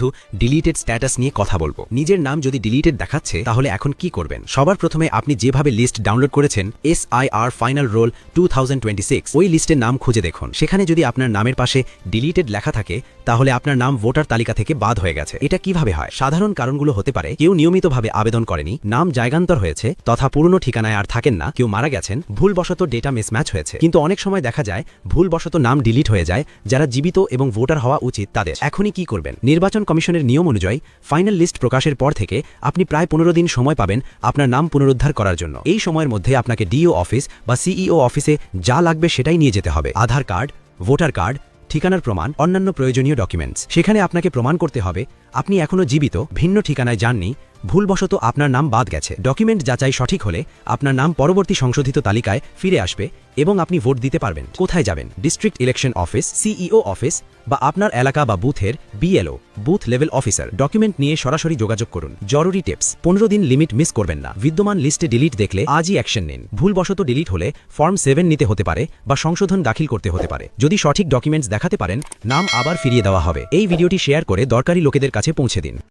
শুধু deleted status নিয়ে কথা বলবো। নিজের নাম যদি ডিলিটেড দেখাচ্ছে তাহলে এখন কি করবেন? সবার প্রথমে আপনি যেভাবে লিস্ট ডাউনলোড করেছেন SIR ফাইনাল রোল 2026 ওই লিস্টের নাম খুঁজে দেখুন। সেখানে যদি আপনার নামের পাশে ডিলিটেড লেখা থাকে তাহলে আপনার নাম ভোটার তালিকা থেকে বাদ হয়ে গেছে। এটা কিভাবে হয়? সাধারণ কারণগুলো হতে পারে কেউ নিয়মিতভাবে আবেদন করেনি, নাম জায়গান্তর হয়েছে তথা পুরনো ঠিকানায় আর থাকেন না, কেউ মারা গেছেন, ভুলবশত ডেটা মিসম্যাচ হয়েছে। কিন্তু অনেক সময় দেখা যায় ভুলবশত নাম ডিলিট হয়ে যায় যারা জীবিত এবং ভোটার হওয়া উচিত তাদের। এখনই কি করবেন? নির্বাচন কমিশনের নিয়ম অনুযায়ী ফাইনাল লিস্ট প্রকাশের পর থেকে আপনি প্রায় 15 দিন সময় পাবেন আপনার নাম পুনরুদ্ধার করার জন্য। এই সময়ের মধ্যে আপনাকে ডিও অফিস বা সিইও অফিসে যা লাগবে সেটাই নিয়ে যেতে হবে। আধার কার্ড, ভোটার কার্ড, ঠিকানার প্রমাণ, অন্যান্য প্রয়োজনীয় ডকুমেন্টস। সেখানে আপনাকে প্রমাণ করতে হবে আপনি এখনও জীবিত, ভিন্ন ঠিকানায় যাননি, ভুলবশত আপনার নাম বাদ গেছে। ডকুমেন্ট যাচাই সঠিক হলে আপনার নাম পরবর্তী সংশোধিত তালিকায় ফিরে আসবে এবং আপনি ভোট দিতে পারবেন। কোথায় যাবেন? District election office, CEO office বা আপনার এলাকা বা বুথের BLO booth level officer. Document নিয়ে সরাসরি যোগাযোগ করুন। জরুরি টিপস: 15 দিন লিমিট মিস করবেন না। বিদ্যমান লিস্টে ডিলিট দেখলে আজই অ্যাকশন নিন। ভুলবশত ডিলিট হলে ফর্ম 7 নিতে হতে পারে বা সংশোধন দাখিল করতে হতে পারে। যদি সঠিক ডকুমেন্টস দেখাতে পারেন নাম আবার ফিরিয়ে দেওয়া হবে। এই ভিডিওটি শেয়ার করে দরকারি লোকেদের কাছে পৌঁছে দিন।